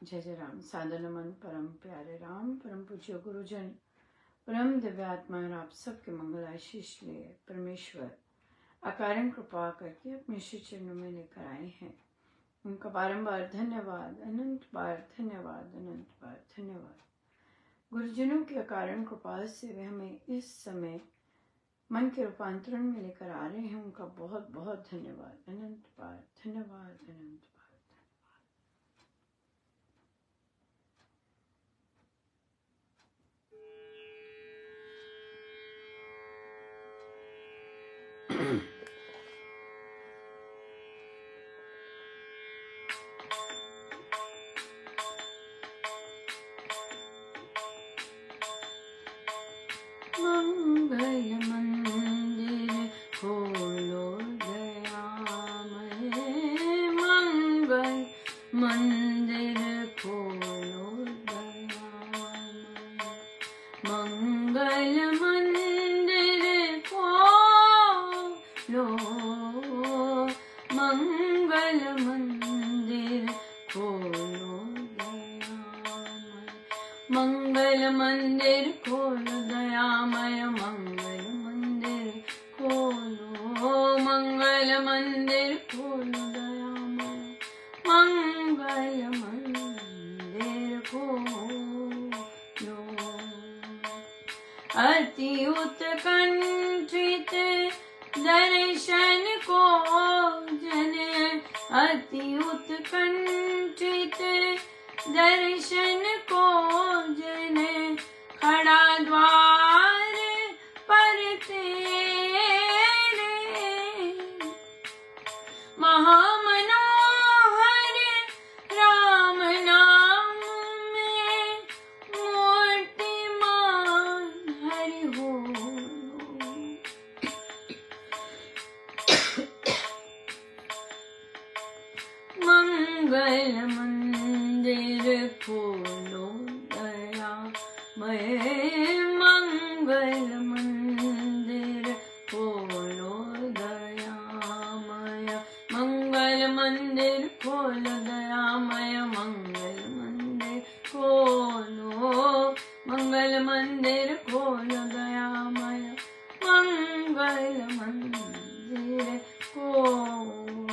जय जय राम। सादर नमन परम प्यारे राम, परम पूज्य गुरुजन, परम दिव्यात्मा और आप सबके मंगल आशीष लिए परमेश्वर अकारण कृपा करके अपने श्री चरणों में लेकर आए हैं। उनका बारंबार धन्यवाद, अनंत बार धन्यवाद, अनंत बार धन्यवाद। गुरुजनों की अकारण कृपा से वे हमें इस समय मन के रूपांतरण में लेकर आ रहे हैं। उनका बहुत बहुत धन्यवाद, अनंत बार धन्यवाद, अनंत बार। मंगल मंदिर खोलो दयामय, मंगल मंदिर खोलो दयामय, मंगल मंदिर खोलो, मंगल मंदिर खोलो दयामय, मंगल मंदिर खोलो दयामय, मंगल मंदिर खोलो, मंगल मंदिर खोलो दयामय, मंगल मंदिर खोलो। अति उत्कंठित दर्शन को जने, अति उत्कंठित दर्शन को जने, खड़ा द्वार पर तेरे, महामनोहर राम नाम में मूर्तिमान हरि हो। मंगल मंदिर खोलो दयामय, मंगल मंदिर खोलो दयामय, मंगल मंदिर खोलो दयामय, मंगल मंदिर खोलो, मंगल मंदिर खोलो दयामय, मंगल मंदिर खोलो।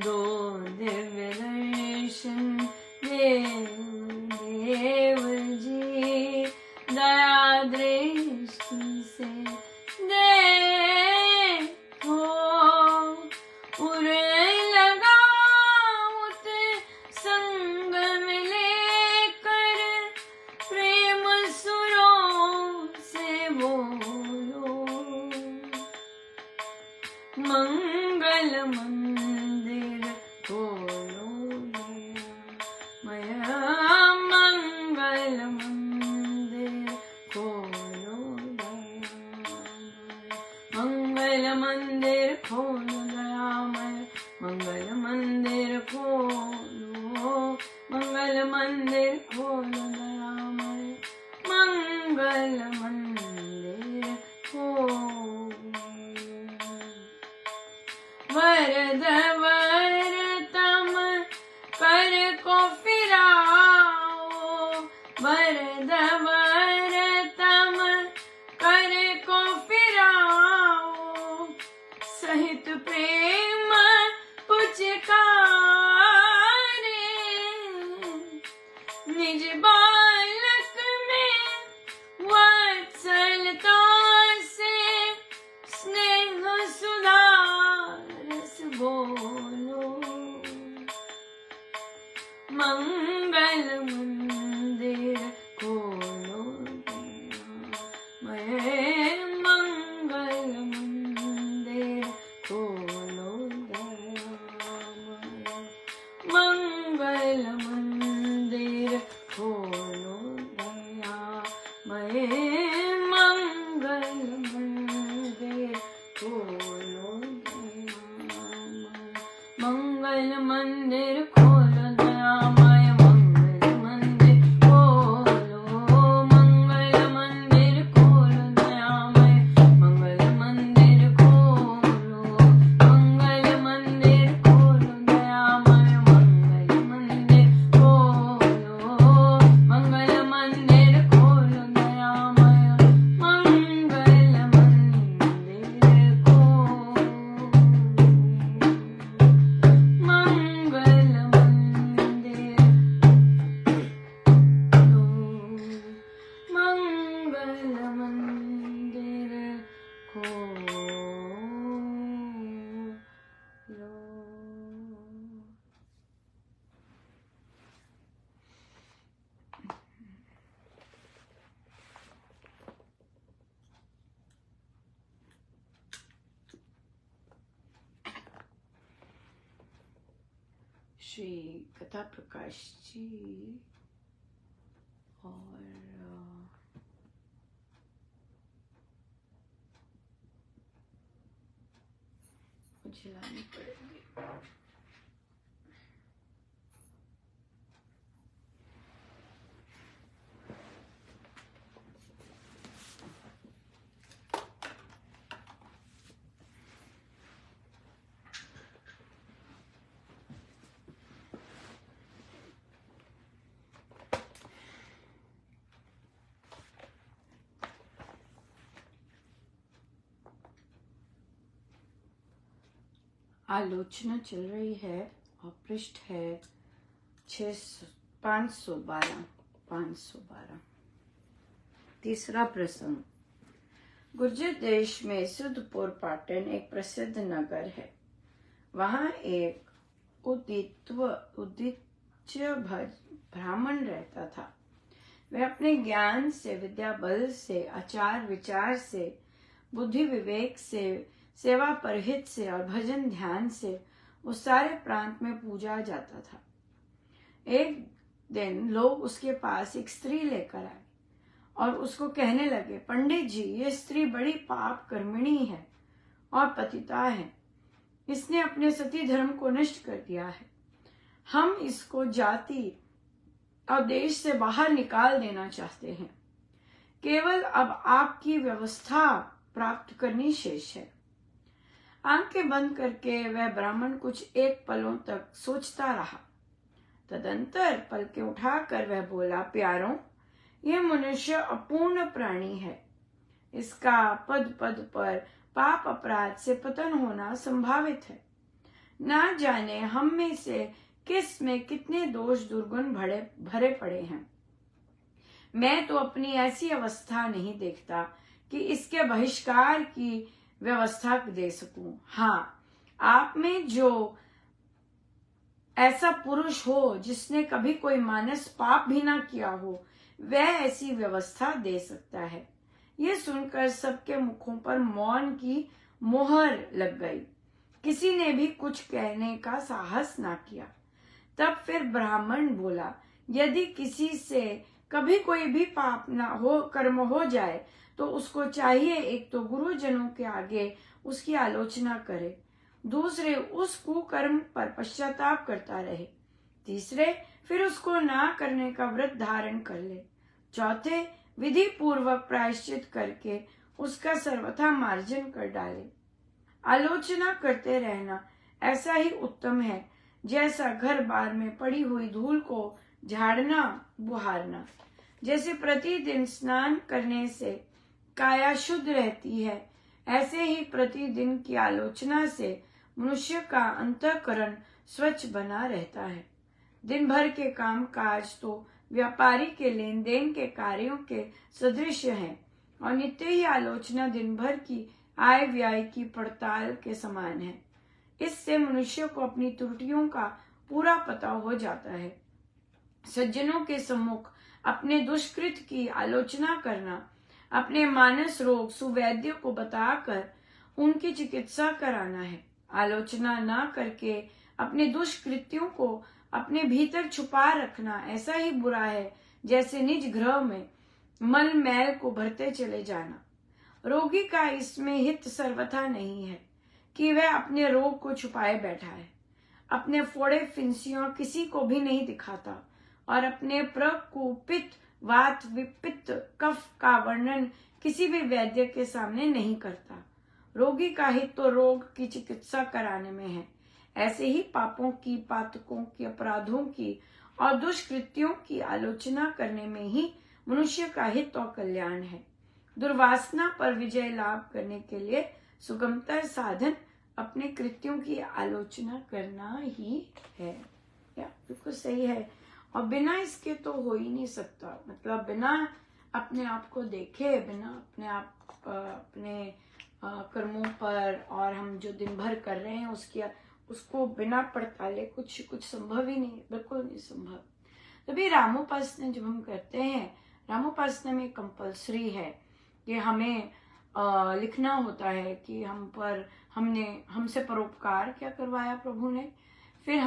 दो दिव्य दर्शन देव जी, दया दृष्टि से देखो, उरे लगाउत संग में लेकर प्रेम सुरों से बोलो, मंगल मंदिर खोलो दयामय, मंगल मंदिर खोलो दयामय, मंगल मंदिर खोलो दयामय, मंगल मंदिर खोलो, मंगल मंदिर खोलो दयामय, मंगल मंदिर खोलो। वरद वरतम कर को फिराओ, वरद वरतम कर को फिराओ, सहित प्रेम पुचकारे, निज बालक में वत्सलता से स्नेह सुधा बोलो, मंगल मंदिर खोलो दयामय, मंगल मंदिर खोलो दयामय, मंगल मंदिर खोलो दयामय, मंगल मंदिर खोलो दयामय, मंगल मंदिर खोलो दयामय, मंगल मंदिर खोलो, मंगल मंदिर खोलो दयामय, मंगल मंदिर खोलो, मंगल मंदिर खोलो दयामय, मंगल श्री कथा प्रकाश जी और मुझे लानी पड़ेगी। आलोचना चल रही है और पृष्ठ है 512। तीसरा प्रसंग। गुर्जर देश में सुधपुर पाटन एक प्रसिद्ध नगर है। वहां एक उदिच्य ब्राह्मण रहता था। वह अपने ज्ञान से, विद्या बल से, आचार विचार से, बुद्धि विवेक से, सेवा परहित से और भजन ध्यान से उस सारे प्रांत में पूजा जाता था। एक दिन लोग उसके पास एक स्त्री लेकर आए और उसको कहने लगे, पंडित जी, ये स्त्री बड़ी पाप कर्मिणी है और पतिता है। इसने अपने सती धर्म को नष्ट कर दिया है। हम इसको जाति और देश से बाहर निकाल देना चाहते हैं। केवल अब आपकी व्यवस्था प्राप्त करनी शेष है। आंखें बंद करके वह ब्राह्मण कुछ एक पलों तक सोचता रहा। तदंतर पलकें उठाकर वह बोला, प्यारों, यह मनुष्य अपूर्ण प्राणी है। इसका पद पद पर पाप अपराध से पतन होना संभावित है। ना जाने हम में से किस में कितने दोष दुर्गुण भरे पड़े हैं। मैं तो अपनी ऐसी अवस्था नहीं देखता कि इसके बहिष्कार की व्यवस्था दे सकूं। हाँ, आप में जो ऐसा पुरुष हो जिसने कभी कोई मानस पाप भी ना किया हो, वह ऐसी व्यवस्था दे सकता है। ये सुनकर सबके मुखों पर मौन की मोहर लग गई। किसी ने भी कुछ कहने का साहस ना किया। तब फिर ब्राह्मण बोला, यदि किसी से कभी कोई भी पाप ना हो, कर्म हो जाए, तो उसको चाहिए एक तो गुरुजनों के आगे उसकी आलोचना करे, दूसरे उस कुकर्म पर पश्चाताप करता रहे, तीसरे फिर उसको ना करने का व्रत धारण कर ले, चौथे विधि पूर्वक प्रायश्चित करके उसका सर्वथा मार्जन कर डाले। आलोचना करते रहना ऐसा ही उत्तम है जैसा घर बार में पड़ी हुई धूल को झाड़ना बुहारना। जैसे प्रतिदिन स्नान करने से काया शुद्ध रहती है, ऐसे ही प्रतिदिन की आलोचना से मनुष्य का अंतःकरण स्वच्छ बना रहता है। दिन भर के काम काज तो व्यापारी के लेन देन के कार्यों के सदृश हैं और नित्य ही आलोचना दिन भर की आय व्यय की पड़ताल के समान है। इससे मनुष्य को अपनी त्रुटियों का पूरा पता हो जाता है। सज्जनों के सम्मुख अपने दुष्कृत की आलोचना करना, अपने मानस रोग सुवैद्य को बताकर उनकी चिकित्सा कराना है। आलोचना ना करके अपने दुष्कृत्यों को अपने भीतर छुपा रखना ऐसा ही बुरा है जैसे निज गृह में मल मैल को भरते चले जाना। रोगी का इसमें हित सर्वथा नहीं है कि वह अपने रोग को छुपाए बैठा है, अपने फोड़े फिंसियों किसी को भी नहीं दिखाता और अपने प्रकुपित वात विपित्त कफ का वर्णन किसी भी वैद्य के सामने नहीं करता। रोगी का हित तो रोग की चिकित्सा कराने में है। ऐसे ही पापों की, पातकों की, अपराधों की और दुष्कृत्यों की आलोचना करने में ही मनुष्य का हित और कल्याण है। दुर्वासना पर विजय लाभ करने के लिए सुगमतर साधन अपने कृत्यों की आलोचना करना ही है। या बिल्कुल सही है। और बिना इसके तो हो ही नहीं सकता। मतलब बिना अपने आप को देखे, बिना अपने आप अपने कर्मों पर और हम जो दिन भर कर रहे हैं उसको बिना पड़ताले कुछ संभव ही नहीं, बिल्कुल नहीं संभव। तभी रामोपासना जब हम करते हैं, रामोपासना में कंपल्सरी है कि हमें लिखना होता है कि हमसे परोपकार क्या करवाया प्रभु ने, फिर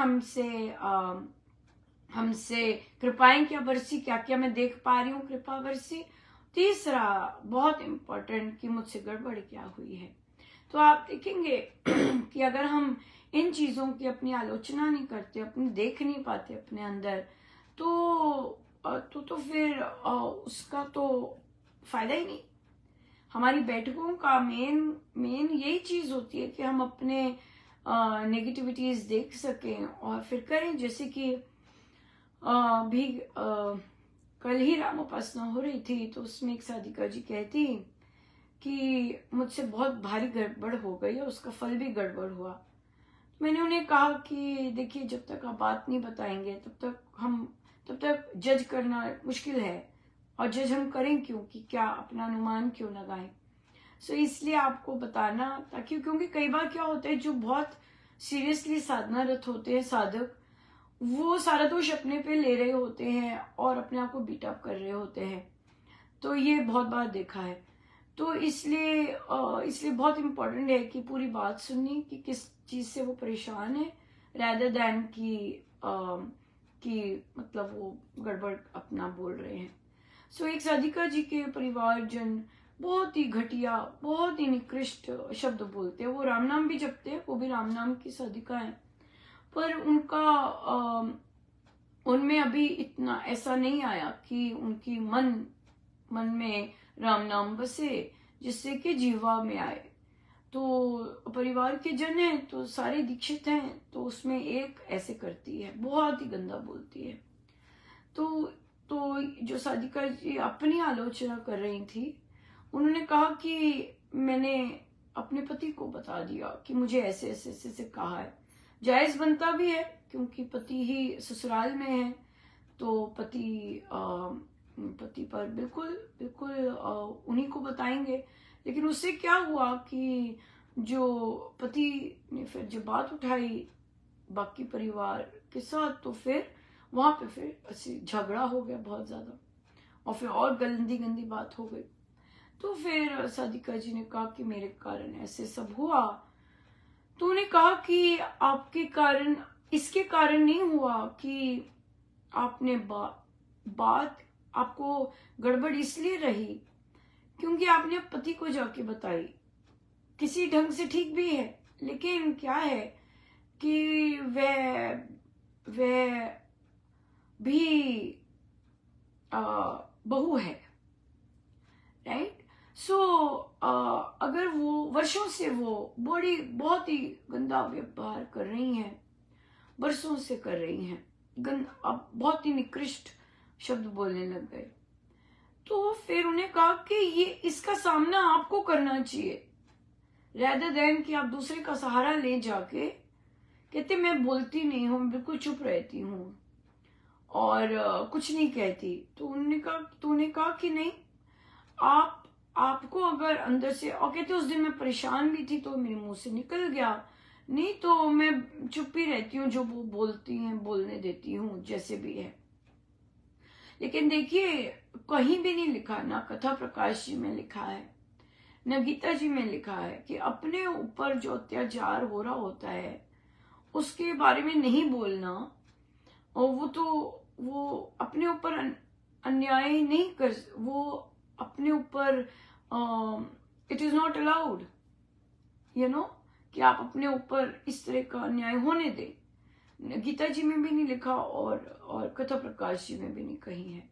हमसे कृपाएं क्या बरसी, क्या क्या मैं देख पा रही हूँ कृपा बरसी। तीसरा बहुत इम्पोर्टेंट कि मुझसे गड़बड़ क्या हुई है। तो आप देखेंगे कि अगर हम इन चीजों की अपनी आलोचना नहीं करते, अपनी देख नहीं पाते अपने अंदर, तो फिर उसका तो फायदा ही नहीं। हमारी बैठकों का मेन यही चीज होती है कि हम अपने नेगेटिविटीज देख सकें और फिर करें। जैसे कि भी कल ही राम उपासना हो रही थी, तो उसमें एक साधिका जी कहती कि मुझसे बहुत भारी गड़बड़ हो गई और उसका फल भी गड़बड़ हुआ। मैंने उन्हें कहा कि देखिए, जब तक आप बात नहीं बताएंगे तब तक जज करना मुश्किल है, और जज हम करें क्यों, कि क्या अपना अनुमान क्यों लगाएं। सो इसलिए आपको बताना, ताकि क्योंकि कई बार क्या होता है, जो बहुत सीरियसली साधनारत होते हैं साधक, वो सारा दोष अपने पे ले रहे होते हैं और अपने आप को बीट अप कर रहे होते हैं। तो ये बहुत बार देखा है। तो इसलिए बहुत इम्पोर्टेंट है कि पूरी बात सुननी कि किस चीज से वो परेशान है, rather than कि मतलब वो गड़बड़ अपना बोल रहे हैं। सो एक साधिका जी के परिवारजन बहुत ही घटिया, बहुत ही निकृष्ट शब्द बोलते हैं। वो राम नाम भी जपते हैं, वो भी राम नाम की साधिका है, पर उनमें अभी इतना ऐसा नहीं आया कि उनकी मन में राम नाम बसे, जिससे कि जीवा में आए। तो परिवार के जन हैं, तो सारे दीक्षित हैं, तो उसमें एक ऐसे करती है, बहुत ही गंदा बोलती है। तो जो साधिका जी अपनी आलोचना कर रही थी, उन्होंने कहा कि मैंने अपने पति को बता दिया कि मुझे ऐसे ऐसे ऐसे से कहा है। जायज बनता भी है, क्योंकि पति ही ससुराल में है, तो पति पर बिल्कुल उन्हीं को बताएंगे। लेकिन उससे क्या हुआ कि जो पति ने फिर जब बात उठाई बाकी परिवार के साथ, तो फिर वहां पे फिर झगड़ा हो गया बहुत ज्यादा, और फिर और गंदी बात हो गई। तो फिर साधिका जी ने कहा कि मेरे कारण ऐसे सब हुआ। तो उन्हें कहा कि आपके कारण, इसके कारण नहीं हुआ कि आपने बात आपको गड़बड़ इसलिए रही क्योंकि आपने पति को जाके बताई। किसी ढंग से ठीक भी है, लेकिन क्या है कि वह भी बहू है, राइट। सो अगर वो वर्षों से वो बहुत ही गंदा व्यवहार कर रही हैं, बरसों से कर रही हैं, अब बहुत ही निकृष्ट शब्द बोलने लग गए, तो फिर उन्हें कहा कि ये इसका सामना आपको करना चाहिए, rather than कि आप दूसरे का सहारा ले जाके कहते मैं बोलती नहीं हूँ, बिल्कुल चुप रहती हूँ और कुछ नहीं कहती। तो उन्होंने कहा कि नहीं, आपको अगर अंदर से, और कहते उस दिन मैं परेशान भी थी तो मेरे मुंह से निकल गया, नहीं तो मैं चुप ही रहती हूँ, जो वो बोलती हैं बोलने देती हूँ, जैसे भी है। लेकिन देखिए, कहीं भी नहीं लिखा, ना कथा प्रकाश जी में लिखा है, न गीता जी में लिखा है कि अपने ऊपर जो अत्याचार हो रहा होता है उसके बारे में नहीं बोलना। और वो अपने ऊपर अन्याय नहीं कर, वो अपने ऊपर इट इज नॉट अलाउड, कि आप अपने ऊपर इस तरह का अन्याय होने दें। गीता जी में भी नहीं लिखा और कथा प्रकाश जी में भी नहीं कही है।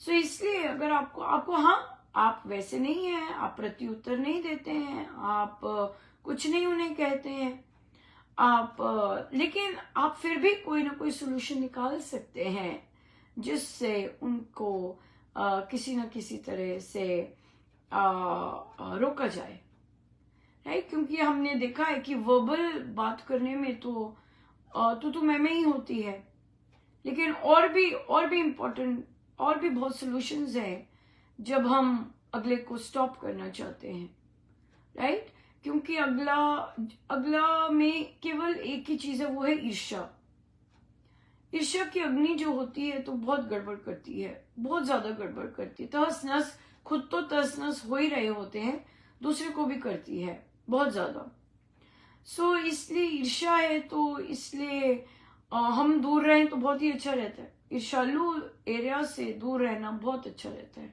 सो इसलिए अगर आपको हाँ, आप वैसे नहीं हैं, आप प्रत्युत्तर नहीं देते हैं, आप कुछ नहीं उन्हें कहते हैं, लेकिन आप फिर भी कोई ना कोई सोल्यूशन निकाल सकते हैं जिससे उनको किसी न किसी तरह से रोका जाए, राइट। क्योंकि हमने देखा है कि वर्बल बात करने में तो मैं ही होती है, लेकिन और भी इम्पोर्टेंट, और भी बहुत सॉल्यूशंस हैं जब हम अगले को स्टॉप करना चाहते हैं, राइट। क्योंकि अगला में केवल एक ही चीज है, वो है ईर्ष्या। ईर्ष्या की अग्नि जो होती है तो बहुत गड़बड़ करती है, बहुत ज्यादा गड़बड़ करती है, तहस नहस, खुद तो तहस नहस हो ही रहे होते हैं, दूसरे को भी करती है बहुत ज्यादा। सो इसलिए ईर्ष्या है, तो इसलिए हम दूर रहें तो बहुत ही अच्छा रहता है। ईर्ष्यालु एरिया से दूर रहना बहुत अच्छा रहता है।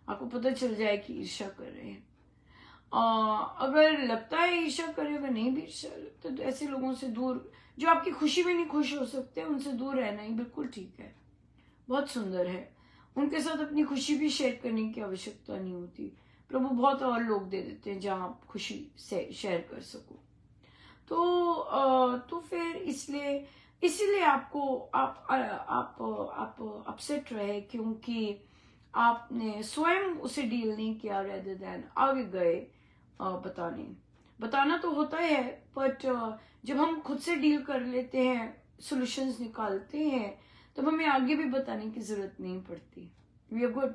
आपको पता चल जाए कि ईर्ष्या कर रहे हैं। अगर लगता है ईर्ष्या करे, अगर नहीं भी ईर्ष्या लगता तो ऐसे लोगों से दूर, जो आपकी खुशी में नहीं खुश हो सकते, उनसे दूर रहना ही बिल्कुल ठीक है, बहुत सुंदर है। उनके साथ अपनी खुशी भी शेयर करने की आवश्यकता नहीं होती। प्रभु बहुत और लोग दे देते हैं जहां आप खुशी से शेयर कर सको। तो फिर इसलिए आपको आप अपसेट रहे क्योंकि आपने स्वयं उसे डील नहीं किया, रेदर देन आगे गए बताना तो होता है, बट जब हम खुद से डील कर लेते हैं, सॉल्यूशंस निकालते हैं, तब हमें आगे भी बताने की जरूरत नहीं पड़ती। We are good,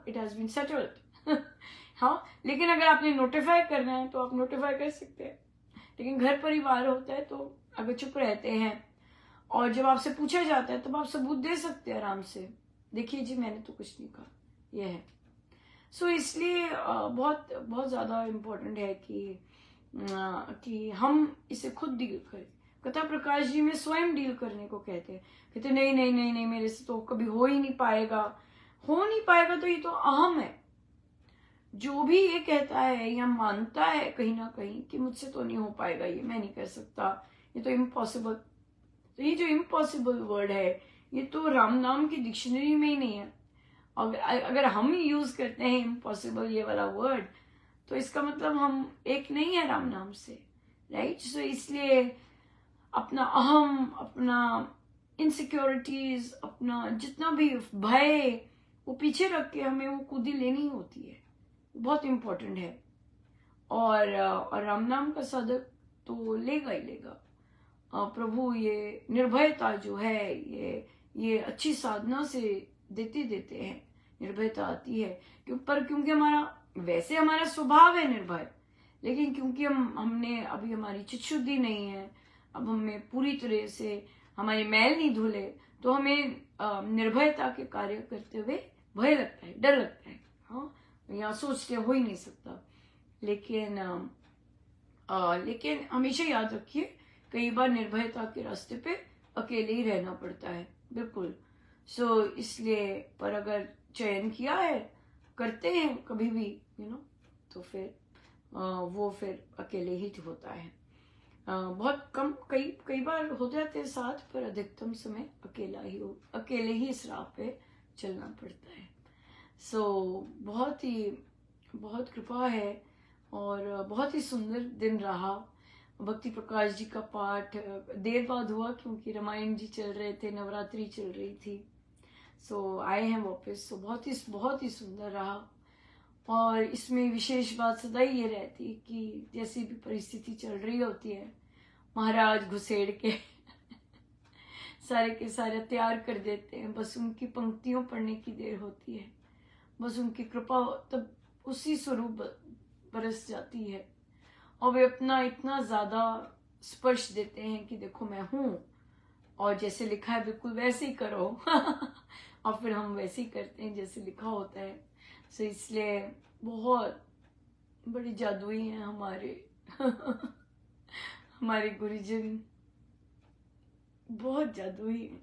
it has been settled. हाँ, लेकिन अगर आपने नोटिफाई करना है तो आप नोटिफाई कर सकते हैं। लेकिन घर परिवार होता है तो अगर चुप रहते हैं और जब आपसे पूछा जाता है तब आप सबूत दे सकते हैं आराम से, देखिए जी मैंने तो कुछ नहीं कहा, यह है। सो इसलिए बहुत बहुत ज्यादा इम्पोर्टेंट है कि हम इसे खुद डील करें। कथा प्रकाश जी में स्वयं डील करने को कहते नहीं नहीं नहीं नहीं, मेरे से तो कभी हो ही नहीं पाएगा। हो नहीं पाएगा तो ये तो अहम है। जो भी ये कहता है या मानता है कहीं ना कहीं कि मुझसे तो नहीं हो पाएगा, ये मैं नहीं कर सकता, ये तो इम्पॉसिबल, तो ये जो इम्पॉसिबल वर्ड है ये तो राम नाम की डिक्शनरी में ही नहीं है। अगर हम ही यूज करते हैं इम्पॉसिबल ये वाला वर्ड, तो इसका मतलब हम एक नहीं है राम नाम से, राइट। सो इसलिए अपना अहम, अपना इनसिक्योरिटीज, अपना जितना भी भय, वो पीछे रख के हमें वो कूदी लेनी होती है, बहुत इंपॉर्टेंट है। और राम नाम का साधक तो लेगा ही लेगा। प्रभु ये निर्भयता जो है, ये अच्छी साधना से देते देते हैं निर्भयता आती है। क्योंकि हमारा स्वभाव है निर्भय, लेकिन क्योंकि हमने अभी हमारी चित्त शुद्धि नहीं है, अब हमें पूरी तरह से हमारी मैल नहीं धुले, तो हमें निर्भयता के कार्य करते हुए भय लगता है, डर लगता है। हाँ, यहाँ सोच के हो ही नहीं सकता। लेकिन हमेशा याद रखिए, कई बार निर्भयता के रास्ते पे अकेले ही रहना पड़ता है, बिल्कुल। सो इसलिए पर अगर चयन किया है, करते हैं कभी भी तो फिर वो फिर अकेले ही होता है। बहुत कम, कई बार हो जाते हैं साथ, पर अधिकतम समय अकेले ही इस राह पे चलना पड़ता है। सो बहुत कृपा है और बहुत ही सुंदर दिन रहा। भक्ति प्रकाश जी का पाठ देर बाद हुआ क्योंकि रामायण जी चल रहे थे, नवरात्रि चल रही थी। सो आए हैं वापस। सो बहुत ही सुंदर रहा। और इसमें विशेष बात सदा ही ये रहती कि जैसी भी परिस्थिति चल रही होती है, महाराज घुसेड़ के सारे के सारे तैयार कर देते हैं। बस उनकी पंक्तियों पढ़ने की देर होती है, बस उनकी कृपा तब उसी स्वरूप बरस जाती है और वे अपना इतना ज्यादा स्पर्श देते हैं कि देखो मैं हूं और जैसे लिखा है बिल्कुल वैसे ही करो। और फिर हम वैसे ही करते हैं जैसे लिखा होता है। सो इसलिए बहुत बड़ी जादुई हैं हमारे हमारे गुरुजन, बहुत जादुई हैं।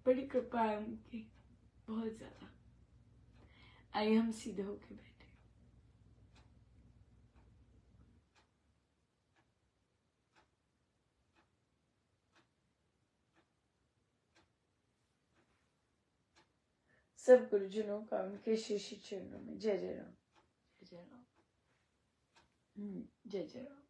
बड़ी कृपा है उनकी, बहुत ज्यादा। आइए हम सीधे होके बैठे। सब गुरुजनों का उनके श्री चरणों में जय जय राम, जय जय राम, जय जय राम।